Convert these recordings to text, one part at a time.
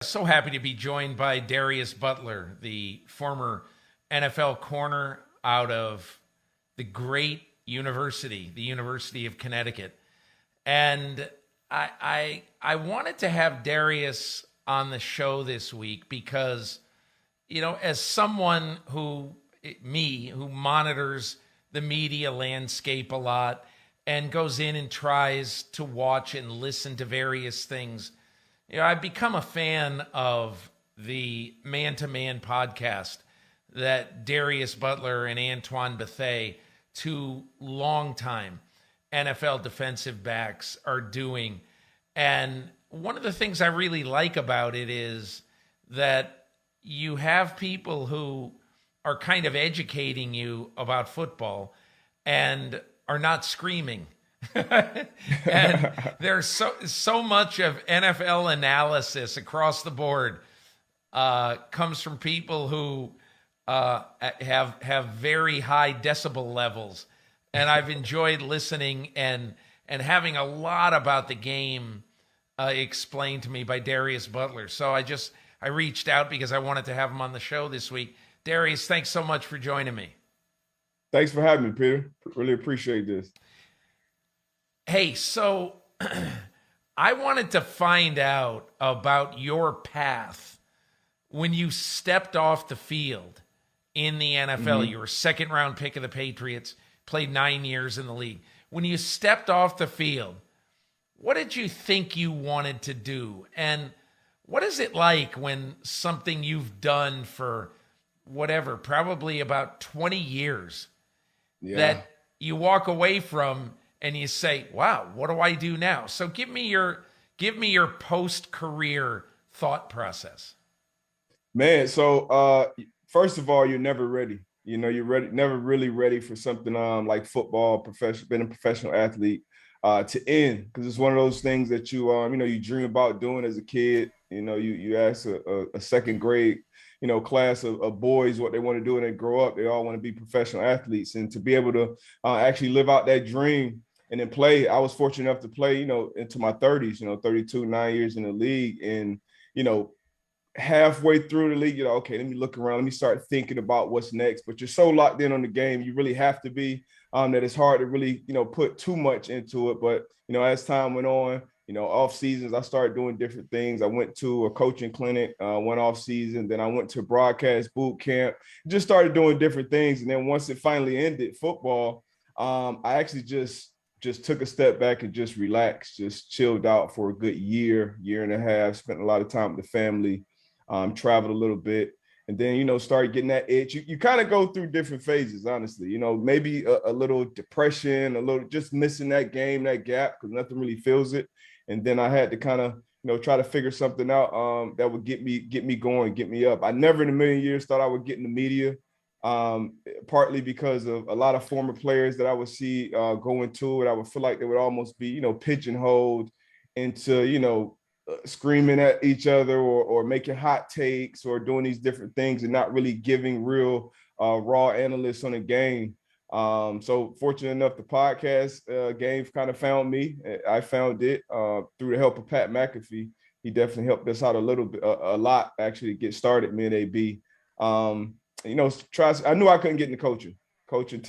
So happy to be joined by Darius Butler, the former NFL corner out of the great university, the University of Connecticut. And I wanted to have Darius on the show this week because, as someone who monitors the media landscape a lot and goes in and tries to watch and listen to various things, I've become a fan of the man-to-man podcast that Darius Butler and Antoine Bethea, two longtime NFL defensive backs, are doing. And one of the things I really like about it is that you have people who are kind of educating you about football and are not screaming. And there's so much of NFL analysis across the board comes from people who have very high decibel levels, and I've enjoyed listening and having a lot about the game explained to me by Darius Butler. So I reached out because I wanted to have him on the show this week. Darius, thanks so much for joining me. Thanks for having me, Peter. Really appreciate this. Hey, so I wanted to find out about your path when you stepped off the field in the NFL. Mm-hmm. You were a second-round pick of the Patriots, played 9 years in the league. When you stepped off the field, what did you think you wanted to do? And what is it like when something you've done for probably about 20 years that you walk away from and you say, wow, what do I do now? So give me your post-career thought process. Man, so first of all, you're never ready. You're never really ready for something like football, being a professional athlete to end, because it's one of those things that you dream about doing as a kid. You ask a second grade class of boys what they want to do, and they grow up, they all want to be professional athletes. And to be able to actually live out that dream and then play, I was fortunate enough to play, into my 30s, 32, 9 years in the league. And, halfway through the league, okay, let me look around, let me start thinking about what's next. But you're so locked in on the game, you really have to be, that it's hard to really, put too much into it. But, as time went on, off seasons, I started doing different things. I went to a coaching clinic, went off season. Then I went to broadcast boot camp, just started doing different things. And then once it finally ended, football, I actually just took a step back and just relaxed, just chilled out for a good year and a half, spent a lot of time with the family, traveled a little bit, and then, started getting that itch. You kind of go through different phases, honestly, maybe a little depression, a little just missing that game, that gap, because nothing really fills it. And then I had to kind of, try to figure something out that would get me going, get me up. I never in a million years thought I would get in the media. Partly because of a lot of former players that I would see going to it. I would feel like they would almost be, pigeonholed into, screaming at each other or making hot takes or doing these different things and not really giving real raw analysis on the game. So fortunate enough, the podcast game kind of found me. I found it through the help of Pat McAfee. He definitely helped us out a little bit, a lot actually, to get started, me and AB. I knew I couldn't get into coaching. Coaching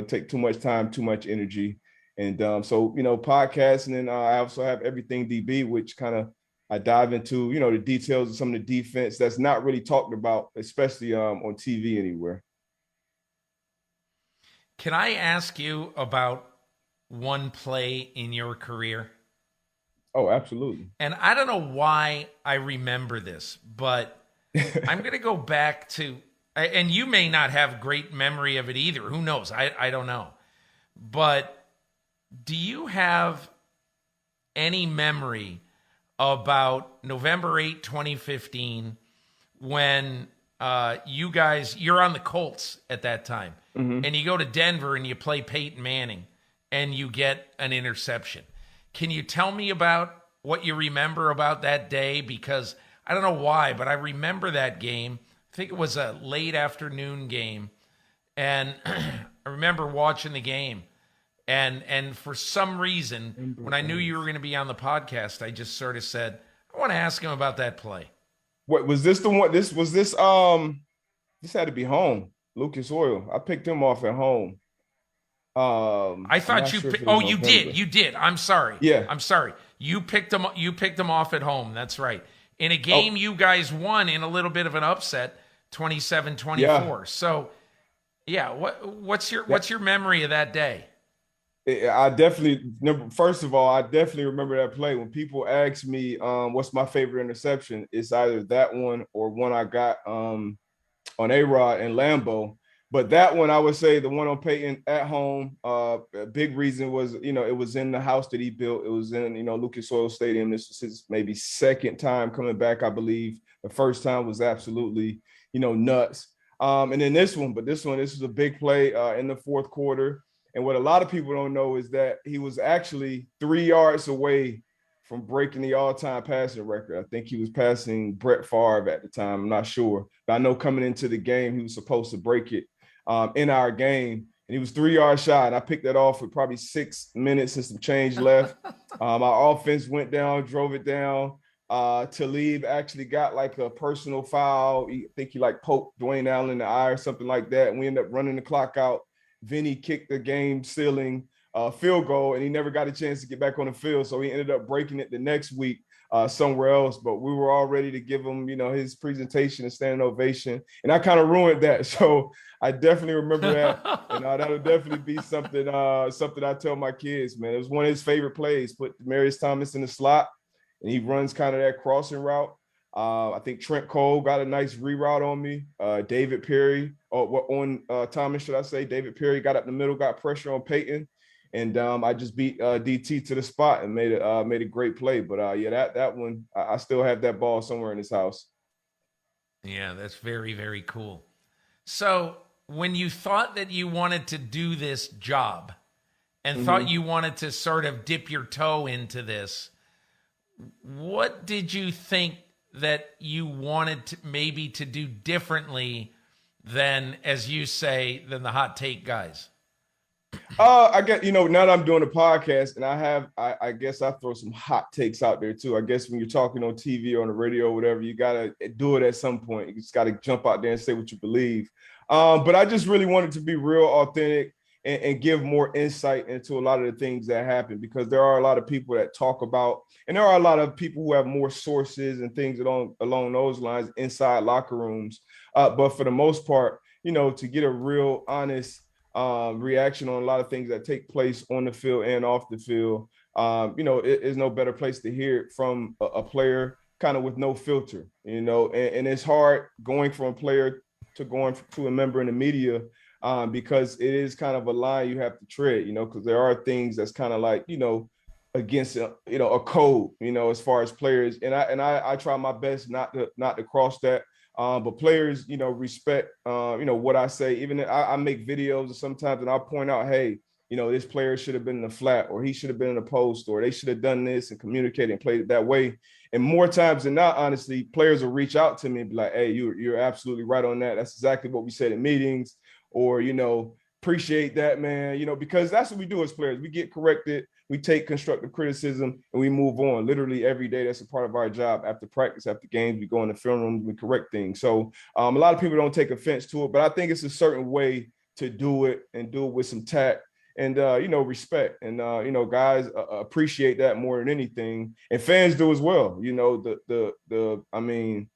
take too much time, too much energy. And so, podcasting, and I also have Everything DB, which kind of I dive into, the details of some of the defense that's not really talked about, especially on TV anywhere. Can I ask you about one play in your career? Oh, absolutely. And I don't know why I remember this, but I'm going to go back to, and you may not have great memory of it either. Who knows? I don't know. But do you have any memory about November 8, 2015, when you're on the Colts at that time, and you go to Denver and you play Peyton Manning and you get an interception? Can you tell me about what you remember about that day? Because I don't know why, but I remember that game. I think it was a late afternoon game. And I remember watching the game. And for some reason, when I knew you were going to be on the podcast, I just sort of said, I want to ask him about that play. What was this the one? This had to be home. Lucas Oil. I picked him off at home. I I'm thought not you. sure if it Oh, was you did. November. You did. I'm sorry. Yeah. I'm sorry. You picked them. You picked them off at home. That's right. In a game Oh, you guys won in a little bit of an upset, yeah. 27-24. So yeah. What's That your memory of that day? I definitely remember. First of all, I definitely remember that play. When people ask me, what's my favorite interception, it's either that one or one I got on A-Rod and Lambeau. But that one, I would say the one on Peyton at home. A big reason was, it was in the house that he built. It was in, Lucas Oil Stadium. This was his maybe second time coming back, I believe. The first time was absolutely, nuts. And then this is a big play in the fourth quarter. And what a lot of people don't know is that he was actually 3 yards away from breaking the all-time passing record. I think he was passing Brett Favre at the time. I'm not sure, but I know coming into the game he was supposed to break it in our game, and he was 3 yards shy. And I picked that off with probably 6 minutes and some change left. Our offense went down, drove it down. Talib actually got like a personal foul. I think he like poked Dwayne Allen in the eye or something like that. And we ended up running the clock out. Vinny kicked the game sealing field goal, and he never got a chance to get back on the field. So he ended up breaking it the next week somewhere else. But we were all ready to give him, his presentation and standing ovation. And I kind of ruined that. So I definitely remember that. And that'll definitely be something I tell my kids, man. It was one of his favorite plays. Put Demarius Thomas in the slot, and he runs kind of that crossing route. I think Trent Cole got a nice reroute on me. David Perry, on Thomas, should I say? David Perry got up the middle, got pressure on Peyton, and I just beat DT to the spot and made a great play. But yeah, that one, I still have that ball somewhere in this house. Yeah, that's very, very cool. So when you thought that you wanted to do this job and thought Mm-hmm. you wanted to sort of dip your toe into this, what did you think that you wanted to maybe to do differently than, as you say, than the hot take guys? I get, now that I'm doing a podcast, and I guess I throw some hot takes out there too. I guess when you're talking on TV or on the radio or whatever, you gotta do it at some point. You just gotta jump out there and say what you believe. But I just really wanted to be real authentic and give more insight into a lot of the things that happen, because there are a lot of people that talk about, and there are a lot of people who have more sources and things along those lines inside locker rooms. But for the most part, to get a real honest reaction on a lot of things that take place on the field and off the field. It is no better place to hear it from a player kind of with no filter, and it's hard going from a player to going to a member in the media because it is kind of a line you have to tread, because there are things that's kind of like, against a code, as far as players, and I try my best not to cross that. But players, respect, what I say. Even I make videos sometimes, and I'll point out, hey, this player should have been in the flat, or he should have been in the post, or they should have done this and communicated and played it that way. And more times than not, honestly, players will reach out to me and be like, hey, you're absolutely right on that. That's exactly what we said in meetings, or, appreciate that, man, because that's what we do as players. We get corrected, we take constructive criticism, and we move on. Literally every day, that's a part of our job. After practice, after games, we go in the film room, we correct things. So a lot of people don't take offense to it, but I think it's a certain way to do it, and do it with some tact and respect. And guys appreciate that more than anything, and fans do as well. I mean,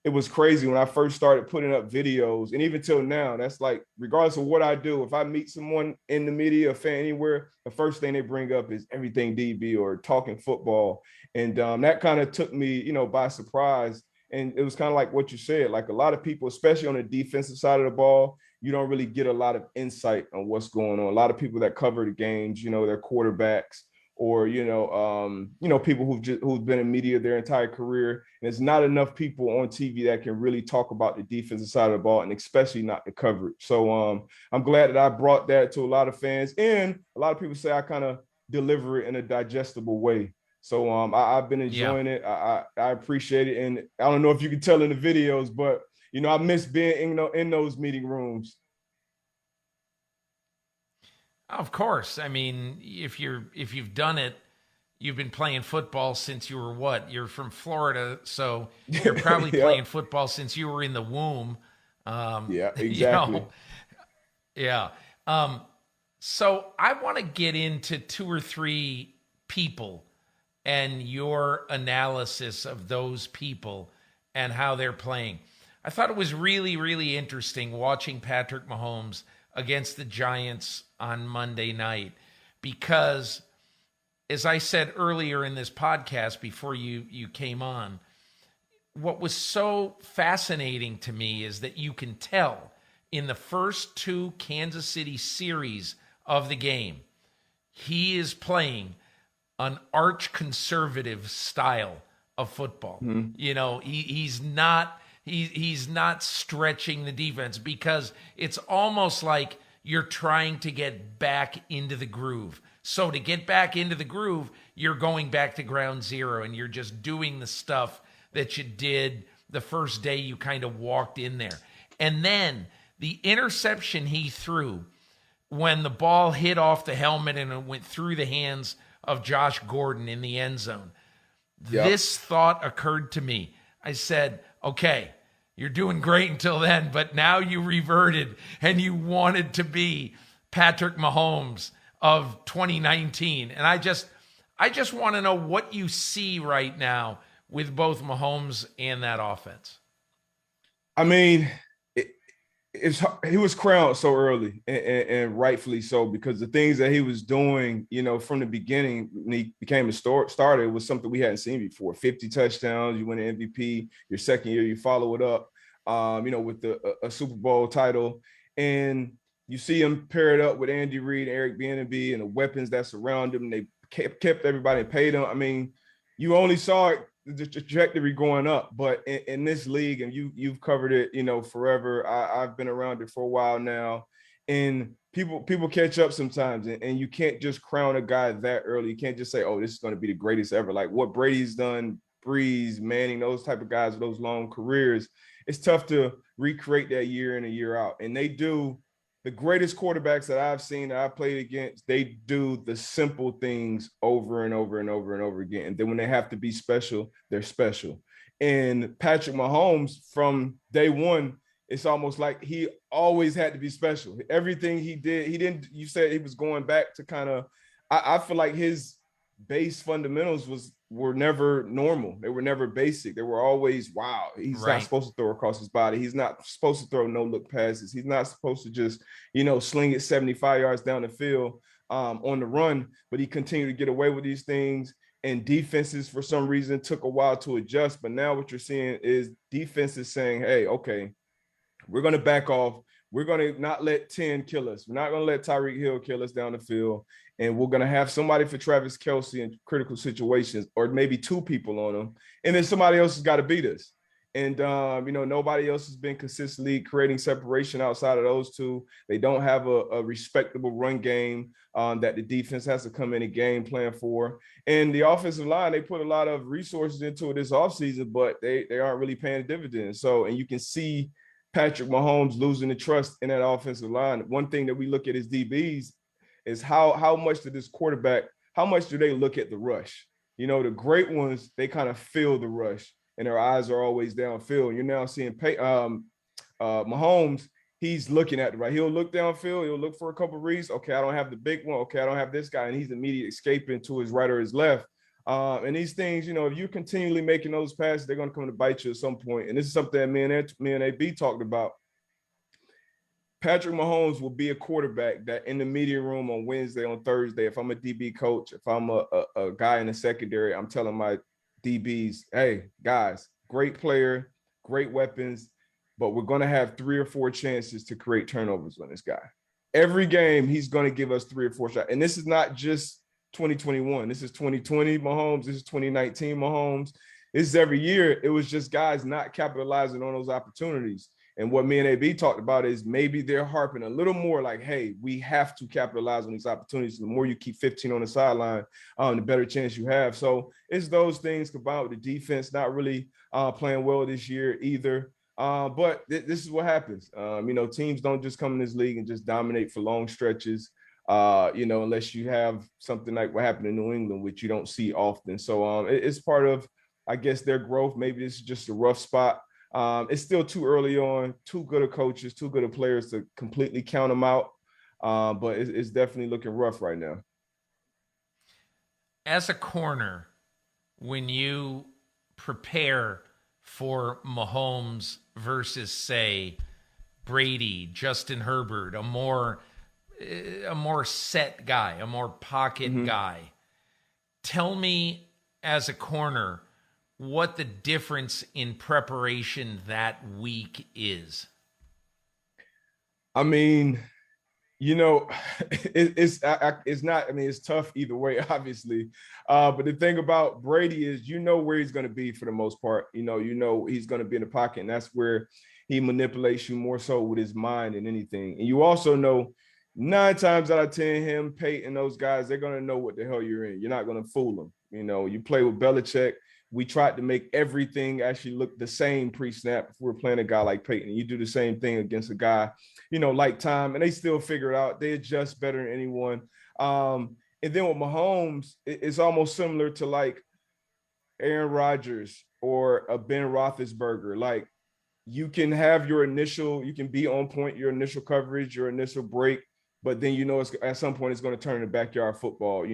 it was crazy when I first started putting up videos, and even till now, that's like, regardless of what I do, if I meet someone in the media, a fan anywhere, the first thing they bring up is everything DB or talking football. And that kind of took me, by surprise. And it was kind of like what you said, like a lot of people, especially on the defensive side of the ball, you don't really get a lot of insight on what's going on. A lot of people that cover the games, their quarterbacks, or people who've been in media their entire career. And there's not enough people on TV that can really talk about the defensive side of the ball, and especially not the coverage. So I'm glad that I brought that to a lot of fans, and a lot of people say I kind of deliver it in a digestible way. So I've been Yeah. enjoying it. I appreciate it, and I don't know if you can tell in the videos, but I miss being in those meeting rooms. Of course. I mean, if you've done it you've been playing football since you were what? You're from Florida, so you're probably Yeah. playing football since you were in the womb. Yeah, You exactly. know, yeah. So I want to get into two or three people and your analysis of those people and how they're playing. I thought it was really, really interesting watching Patrick Mahomes against the Giants on Monday night because, as I said earlier in this podcast before you came on, what was so fascinating to me is that you can tell in the first two Kansas City series of the game, he is playing an arch conservative style of football. Mm-hmm. You know, he's not stretching the defense because it's almost like you're trying to get back into the groove. So to get back into the groove, you're going back to ground zero and you're just doing the stuff that you did the first day you kind of walked in there. And then the interception he threw when the ball hit off the helmet and it went through the hands of Josh Gordon in the end zone. Yep. This thought occurred to me. I said, okay, you're doing great until then, but now you reverted and you wanted to be Patrick Mahomes of 2019. And I just want to know what you see right now with both Mahomes and that offense. I mean, he was crowned so early and rightfully so, because the things that he was doing, you know, from the beginning when he became a starter, it was something we hadn't seen before. 50 touchdowns, you win an MVP, your second year, you follow it up, you know, with a Super Bowl title. And you see him paired up with Andy Reid, Eric Bieniemy, and the weapons that surround him. They kept everybody and paid him. I mean, you only saw it, the trajectory going up, but in this league, and you've covered it, you know, forever. I've been around it for a while now, and people catch up sometimes, and you can't just crown a guy that early. You can't just say, oh, this is going to be the greatest ever. Like what Brady's done, Breeze, Manning, those type of guys with those long careers, it's tough to recreate that year in and year out, and they do. The greatest quarterbacks that I've seen that I played against, they do the simple things over and over and over and over again. And then when they have to be special, they're special. And Patrick Mahomes, from day one, it's almost like he always had to be special. Everything he did, you said he was going back to kind of, I feel like his base fundamentals were never normal. They were never basic. They were always, wow, he's Right. not supposed to throw across his body. He's not supposed to throw no-look passes. He's not supposed to just, you know, sling it 75 yards down the field on the run, but he continued to get away with these things. And defenses, for some reason, took a while to adjust. But now what you're seeing is defenses saying, hey, okay, we're going to back off. We're going to not let 10 kill us. We're not going to let Tyreek Hill kill us down the field. And we're going to have somebody for Travis Kelce in critical situations, or maybe two people on them. And then somebody else has got to beat us. And, you know, nobody else has been consistently creating separation outside of those two. They don't have a respectable run game that the defense has to come in and game plan for. And the offensive line, they put a lot of resources into it this offseason, but they aren't really paying dividends. So, and you can see Patrick Mahomes losing the trust in that offensive line. One thing that we look at as DBs is how much do this quarterback, how much do they look at the rush? You know, the great ones, they kind of feel the rush and their eyes are always downfield. You're now seeing Mahomes, he's looking at the right. He'll look downfield. He'll look for a couple of reads. Okay, I don't have the big one. Okay, I don't have this guy. And he's immediately escaping to his right or his left. And these things, you know, if you're continually making those passes, they're going to come to bite you at some point. And this is something that me and AB talked about. Patrick Mahomes will be a quarterback that in the media room on Wednesday, on Thursday, if I'm a DB coach, if I'm a guy in the secondary, I'm telling my DBs, hey, guys, great player, great weapons, but we're going to have 3 or 4 chances to create turnovers on this guy. Every game, he's going to give us 3 or 4 shots. And this is not just 2021. This is 2020 Mahomes. This is 2019 Mahomes. This is every year. It was just guys not capitalizing on those opportunities. And what me and AB talked about is maybe they're harping a little more like, hey, we have to capitalize on these opportunities. The more you keep 15 on the sideline, the better chance you have. So it's those things combined with the defense not really playing well this year either. But this is what happens. You know, teams don't just come in this league and just dominate for long stretches. unless you have something like what happened in New England, which you don't see often. So it's part of, I guess, their growth. Maybe this is just a rough spot. It's still too early on, too good of coaches, too good of players to completely count them out. But it's definitely looking rough right now. As a corner, when you prepare for Mahomes versus, say, Brady, Justin Herbert, a more set guy, a more pocket guy, tell me as a corner what the difference in preparation that week is. I mean, it's not. I mean, it's tough either way, obviously. But the thing about Brady is, where he's going to be for the most part. He's going to be in the pocket, and that's where he manipulates you more so with his mind than anything. And you also know 9 times out of 10, him, Peyton, those guys, they're going to know what the hell you're in. You're not going to fool them. You play with Belichick. We tried to make everything actually look the same pre-snap if we're playing a guy like Peyton. You do the same thing against a guy, like Tom, and they still figure it out. They adjust better than anyone. And then with Mahomes, it's almost similar to like Aaron Rodgers or a Ben Roethlisberger. Like, you can have you can be on point, your initial coverage, your initial break, but then it's at some point it's going to turn into backyard football,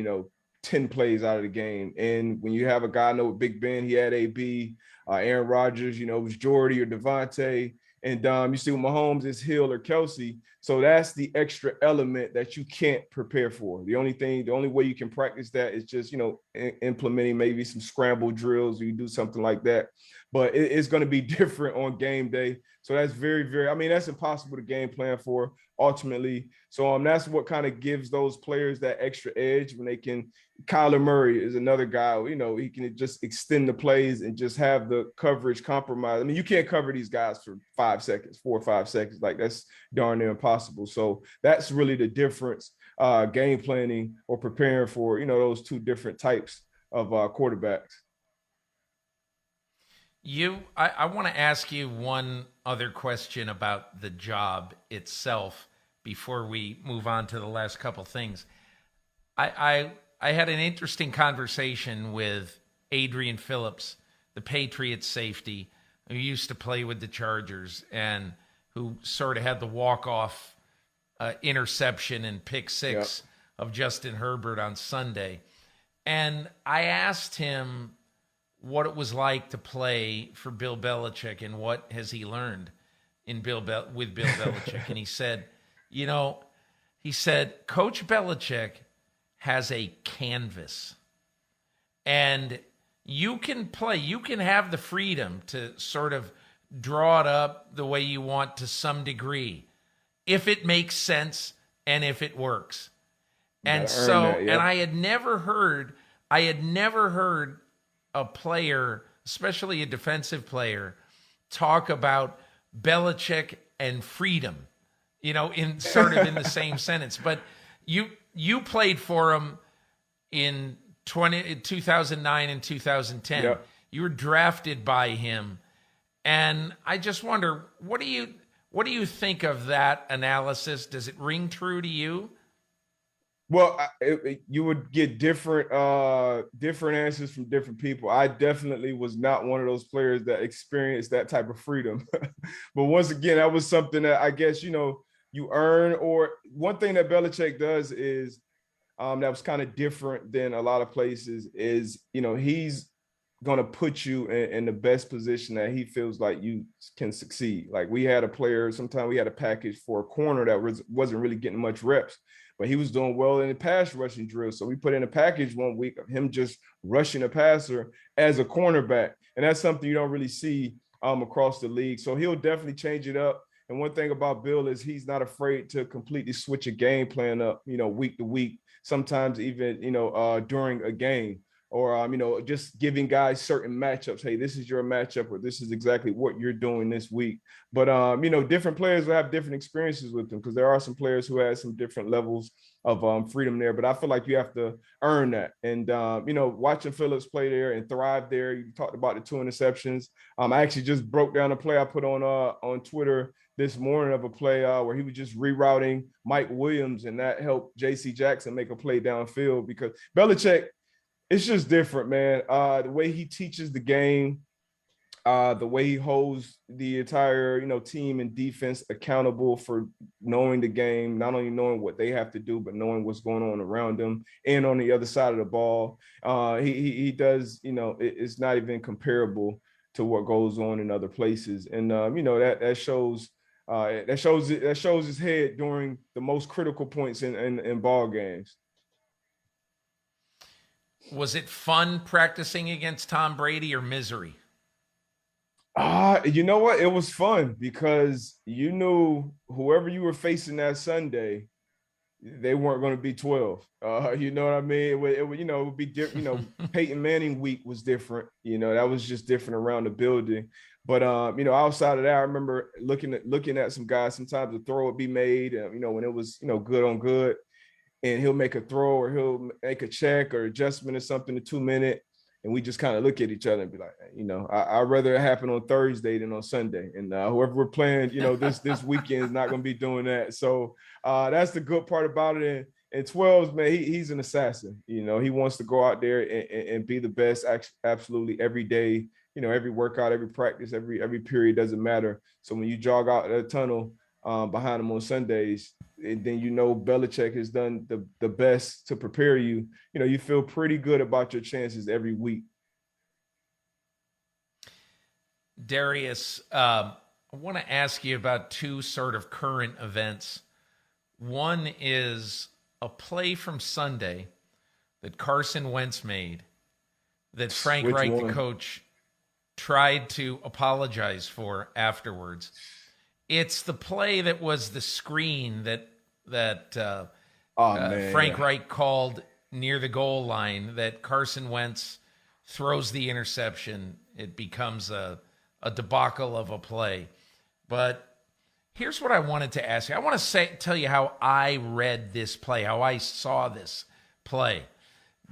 10 plays out of the game. And when you have a guy, I know with Big Ben, he had AB, Aaron Rodgers, it was Jordy or Devontae. And you see with Mahomes, it's Hill or Kelsey. So that's the extra element that you can't prepare for. The only way you can practice that is just, implementing maybe some scramble drills, or you do something like that. But it's going to be different on game day. So that's very, very, that's impossible to game plan for ultimately. So that's what kind of gives those players that extra edge when they can. Kyler Murray is another guy, he can just extend the plays and just have the coverage compromise. You can't cover these guys for 4 or 5 seconds. Like, that's darn near impossible. So that's really the difference, game planning or preparing for, those 2 different types of quarterbacks. I want to ask you one other question about the job itself before we move on to the last couple things. I had an interesting conversation with Adrian Phillips, the Patriots safety, who used to play with the Chargers and who sort of had the walk-off interception and pick 6 of Justin Herbert on Sunday. And I asked him what it was like to play for Bill Belichick and what has he learned with Bill Belichick. And he said, Coach Belichick has a canvas, and you can have the freedom to sort of draw it up the way you want to some degree, if it makes sense and if it works. And so, and I had never heard a player, especially a defensive player, talk about Belichick and freedom, in sort of in the same sentence. But you played for him in 2009 and 2010. Yep. You were drafted by him. And I just wonder, what do you think of that analysis? Does it ring true to you? Well, you would get different answers from different people. I definitely was not one of those players that experienced that type of freedom. But once again, that was something that I guess, you earn. Or one thing that Belichick does is that was kind of different than a lot of places is, he's going to put you in the best position that he feels like you can succeed. Like, we had a player, sometimes we had a package for a corner that wasn't really getting much reps, but he was doing well in the pass rushing drill. So we put in a package one week of him just rushing a passer as a cornerback. And that's something you don't really see across the league. So he'll definitely change it up. And one thing about Bill is he's not afraid to completely switch a game plan up, week to week, sometimes even, during a game. or just giving guys certain matchups. Hey, this is your matchup, or this is exactly what you're doing this week. But different players will have different experiences with them, because there are some players who have some different levels of freedom there. But I feel like you have to earn that. And watching Phillips play there and thrive there. You talked about the 2 interceptions. I actually just broke down a play I put on Twitter this morning of a play where he was just rerouting Mike Williams, and that helped J.C. Jackson make a play downfield, because Belichick, it's just different, man. The way he teaches the game, the way he holds the entire, team and defense accountable for knowing the game, not only knowing what they have to do, but knowing what's going on around them and on the other side of the ball. He does, it's not even comparable to what goes on in other places. And, that shows his head during the most critical points in ball games. Was it fun practicing against Tom Brady or misery? You know what? It was fun, because you knew whoever you were facing that Sunday, they weren't going to be 12. You know what I mean? It would be different. Peyton Manning week was different. That was just different around the building. But outside of that, I remember looking at some guys. Sometimes the throw would be made, when it was good on good, and he'll make a throw or he'll make a check or adjustment or something in 2 minutes. And we just kind of look at each other and be like, I'd rather it happen on Thursday than on Sunday. And whoever we're playing, this weekend is not going to be doing that. So that's the good part about it. And 12's, man, he's an assassin. He wants to go out there and be the best absolutely every day. Every workout, every practice, every period, doesn't matter. So when you jog out the tunnel behind him on Sundays, and then Belichick has done the best to prepare you, you feel pretty good about your chances every week. Darius, I want to ask you about 2 sort of current events. One is a play from Sunday that Carson Wentz made that Frank Reich, the coach, tried to apologize for afterwards. It's the play that was the screen that Frank Reich called near the goal line, that Carson Wentz throws the interception. It becomes a debacle of a play. But here's what I wanted to ask you. I want to tell you how I read this play, how I saw this play.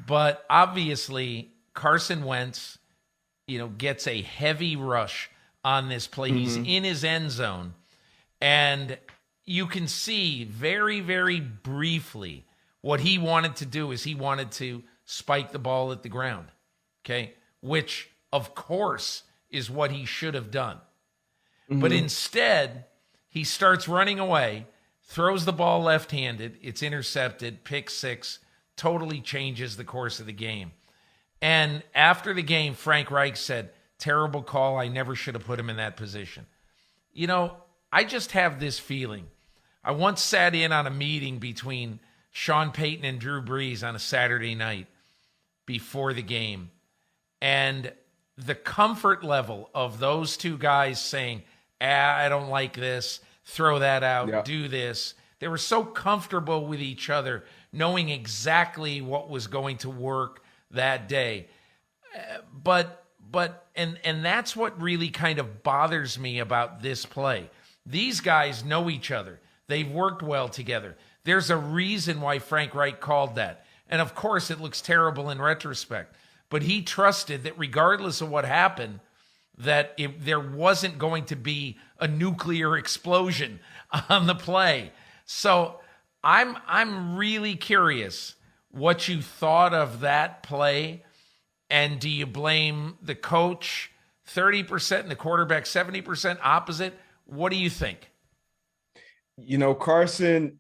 But obviously, Carson Wentz, gets a heavy rush on this play. Mm-hmm. He's in his end zone. And you can see very, very briefly what he wanted to do is he wanted to spike the ball at the ground, okay? Which, of course, is what he should have done. Mm-hmm. But instead, he starts running away, throws the ball left-handed, it's intercepted, pick 6, totally changes the course of the game. And after the game, Frank Reich said, terrible call, I never should have put him in that position. I just have this feeling. I once sat in on a meeting between Sean Peyton and Drew Brees on a Saturday night before the game. And the comfort level of those 2 guys saying, I don't like this, throw that out, do this. They were so comfortable with each other, knowing exactly what was going to work that day. But that's what really kind of bothers me about this play. These guys know each other. They've worked well together. There's a reason why Frank Reich called that. And of course, it looks terrible in retrospect. But he trusted that regardless of what happened, that there wasn't going to be a nuclear explosion on the play. So I'm really curious what you thought of that play. And do you blame the coach 30% and the quarterback 70% opposite? What do you think? Carson,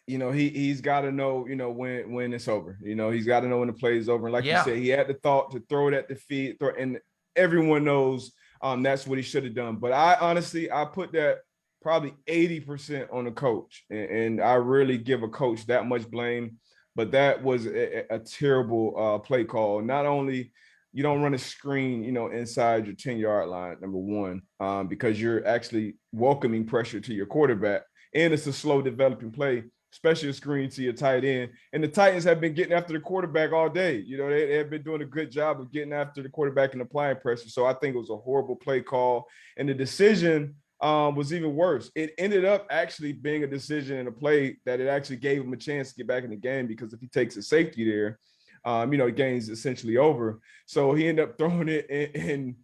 he's got to know, when it's over. He's got to know when the play is over. And like you said, he had the thought to throw it at the feet, and everyone knows that's what he should have done. But I put that probably 80% on the coach, and I really give a coach that much blame. But that was a terrible play call. Not only you don't run a screen, inside your 10-yard line, number one, because you're actually welcoming pressure to your quarterback, and it's a slow developing play. especially a screen to your tight end. And the Titans have been getting after the quarterback all day. You know, they have been doing a good job of getting after the quarterback and applying pressure. So I think it was a horrible play call. And the decision was even worse. It ended up actually being a decision and a play that it actually gave him a chance to get back in the game, because if he takes a safety there, the game's essentially over. So he ended up throwing it and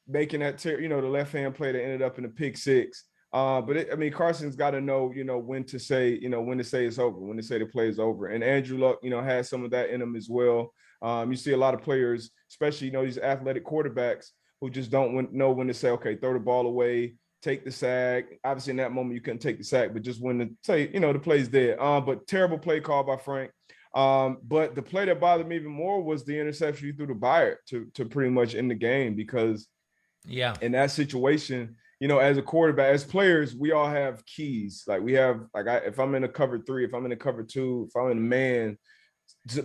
making that, the left-hand play that ended up in a pick six. Carson's got to know, when to say it's over, when to say the play is over. And Andrew Luck, has some of that in him as well. You see a lot of players, especially, these athletic quarterbacks, who just don't know when to say, okay, throw the ball away, take the sack. Obviously, in that moment, you couldn't take the sack, but just when to say, the play's dead. But terrible play call by Frank. But the play that bothered me even more was the interception he threw to Byard to pretty much end the game, because in that situation, as a quarterback, as players, we all have keys. Like we have, if I'm in a cover 3, if I'm in a cover 2, if I'm in a man,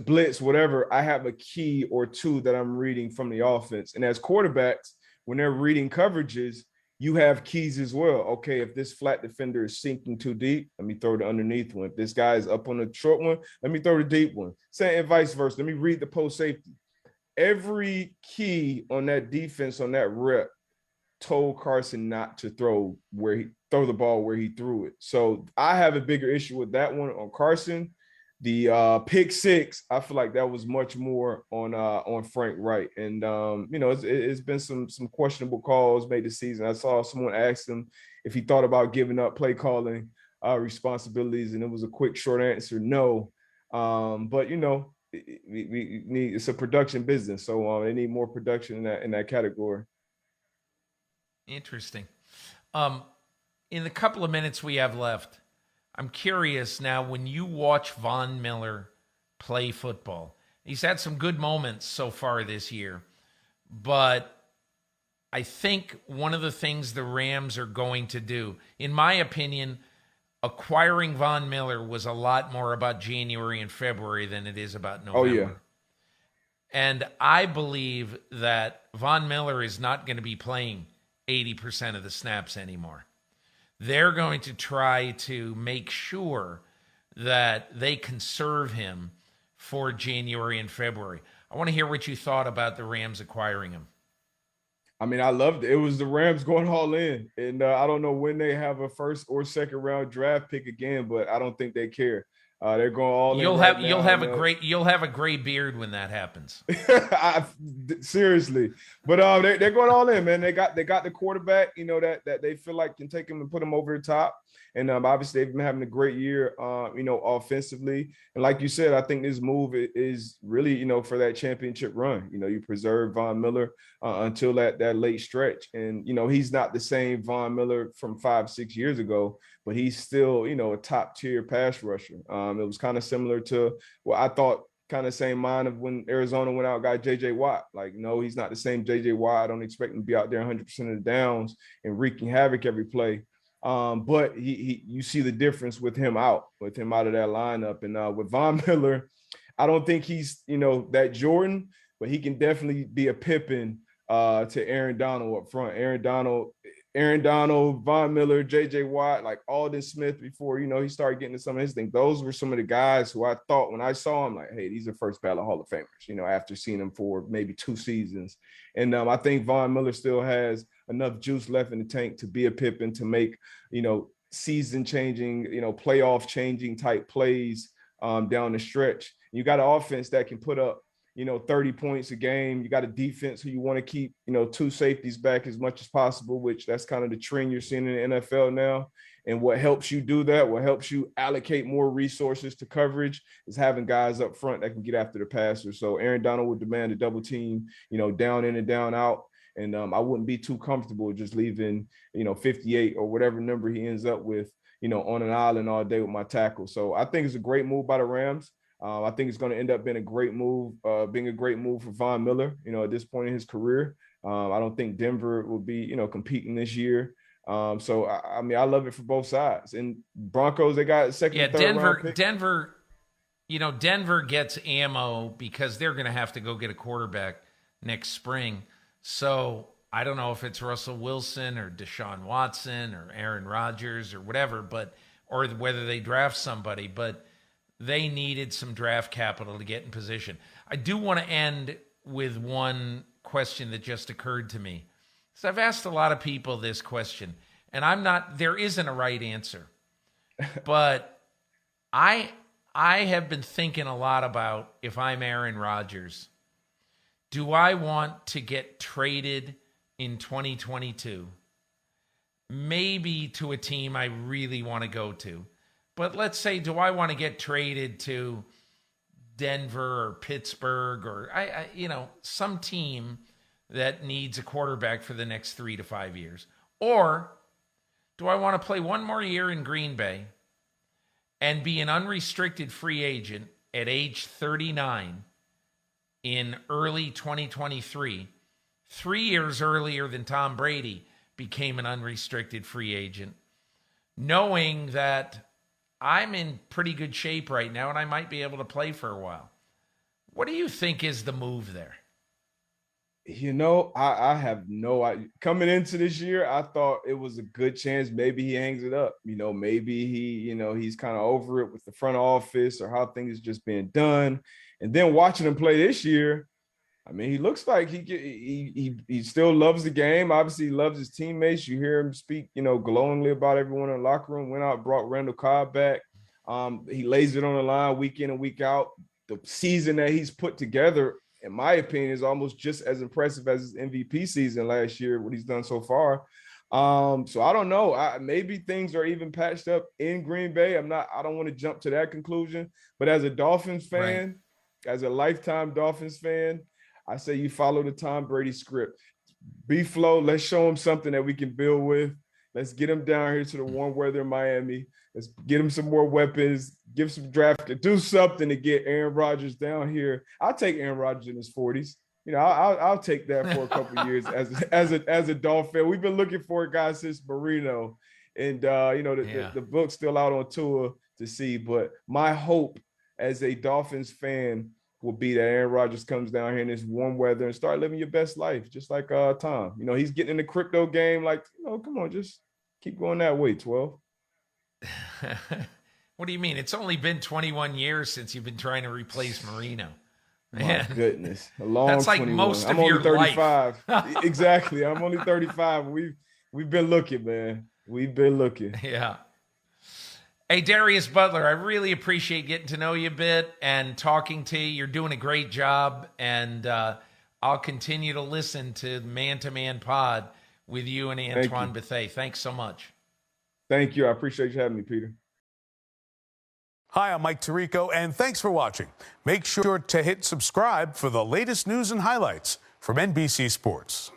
blitz, whatever, I have a key or two that I'm reading from the offense. And as quarterbacks, when they're reading coverages, you have keys as well. Okay, if this flat defender is sinking too deep, let me throw the underneath one. If this guy is up on the short one, let me throw the deep one. Same and vice versa. Let me read the post safety. Every key on that defense, on that rep, told Carson not to throw the ball where he threw it. So I have a bigger issue with that one on Carson. The pick six, I feel like that was much more on Frank Wright. And it's been some questionable calls made this season. I saw someone ask him if he thought about giving up play calling responsibilities, and it was a quick short answer, no. But we need, it's a production business, so they need more production in that category. Interesting. In the couple of minutes we have left, I'm curious now, when you watch Von Miller play football, he's had some good moments so far this year, but I think one of the things the Rams are going to do, in my opinion, acquiring Von Miller was a lot more about January and February than it is about November. Oh, yeah. And I believe that Von Miller is not going to be playing 80% of the snaps anymore. They're going to try to make sure that they conserve him for January and February. I want to hear what you thought about the Rams acquiring him. I mean, I loved it. It was the Rams going all in. And I don't know when they have a first or second round draft pick again, but I don't think they care. They're going all in. You'll have a gray beard when that happens. Seriously, but they're going all in, man. They got the quarterback, that they feel like can take him and put him over the top. And obviously they've been having a great year, offensively. And like you said, I think this move is really, for that championship run. You preserve Von Miller until that late stretch. And, he's not the same Von Miller from 5-6 years ago, but he's still, a top tier pass rusher. It was kind of similar to what I thought, kind of same mind of when Arizona went out and got J.J. Watt. Like, no, he's not the same J.J. Watt. I don't expect him to be out there 100% of the downs and wreaking havoc every play. But you see the difference with him out of that lineup. And with Von Miller, I don't think he's, that Jordan, but he can definitely be a Pippen to Aaron Donald up front. Aaron Donald, Von Miller, J.J. Watt, like Aldon Smith before, he started getting to some of his things. Those were some of the guys who I thought when I saw him, like, hey, these are first ballot Hall of Famers, after seeing them for maybe 2 seasons. And I think Von Miller still has enough juice left in the tank to be a Pippen, to make, season-changing, playoff-changing type plays down the stretch. You got an offense that can put up, 30 points a game. You got a defense who you want to keep, 2 safeties back as much as possible, which that's kind of the trend you're seeing in the NFL now. And what helps you do that, what helps you allocate more resources to coverage, is having guys up front that can get after the passer. So Aaron Donald would demand a double team, down in and down out. And I wouldn't be too comfortable just leaving, 58 or whatever number he ends up with, on an island all day with my tackle. So I think it's a great move by the Rams. I think it's going to end up being a great move for Von Miller, at this point in his career. I don't think Denver will be, competing this year. So, I love it for both sides. And Broncos, they got second, third round pick. Denver gets ammo because they're going to have to go get a quarterback next spring. So I don't know if it's Russell Wilson or Deshaun Watson or Aaron Rodgers or whatever, but or whether they draft somebody, but they needed some draft capital to get in position. I do want to end with one question that just occurred to me. So I've asked a lot of people this question, and there isn't a right answer, but I have been thinking a lot about, if I'm Aaron Rodgers, do I want to get traded in 2022? Maybe to a team I really want to go to. But let's say, do I want to get traded to Denver or Pittsburgh or some team that needs a quarterback for the next 3 to 5 years? Or do I want to play one more year in Green Bay and be an unrestricted free agent at age 39 in early 2023, 3 years earlier than Tom Brady became an unrestricted free agent, knowing that I'm in pretty good shape right now and I might be able to play for a while? What do you think is the move there? I have no idea. Coming into this year, I thought it was a good chance maybe he hangs it up. Maybe he's kind of over it with the front office or how things just being done. And then watching him play this year, I mean, he looks like he still loves the game. Obviously, he loves his teammates. You hear him speak, glowingly about everyone in the locker room. Went out, brought Randall Cobb back. He lays it on the line week in and week out. The season that he's put together, in my opinion, is almost just as impressive as his MVP season last year, what he's done so far. So I don't know. Maybe things are even patched up in Green Bay. I don't want to jump to that conclusion. But as a Dolphins fan, as a lifetime Dolphins fan, I say you follow the Tom Brady script. B-Flow, let's show him something that we can build with. Let's get him down here to the warm weather in Miami. Let's get him some more weapons, give some draft, do something to get Aaron Rodgers down here. I'll take Aaron Rodgers in his 40s. I'll take that for a couple of years as a Dolphin. We've been looking for a guy since Marino, and the book's still out on tour to see. But my hope as a Dolphins fan will be that Aaron Rodgers comes down here in this warm weather and start living your best life, just like Tom. He's getting in the crypto game. Like, come on, just keep going that way, 12. What do you mean? It's only been 21 years since you've been trying to replace Marino. Man. My goodness. A long That's like 21. most I'm of only your 35. life. Exactly. I'm only 35. We've been looking, man. We've been looking. Yeah. Hey, Darius Butler, I really appreciate getting to know you a bit and talking to you. You're doing a great job, and I'll continue to listen to Man to Man Pod with you and Antoine Bethea. Thanks so much. Thank you. I appreciate you having me, Peter. Hi, I'm Mike Tirico, and thanks for watching. Make sure to hit subscribe for the latest news and highlights from NBC Sports.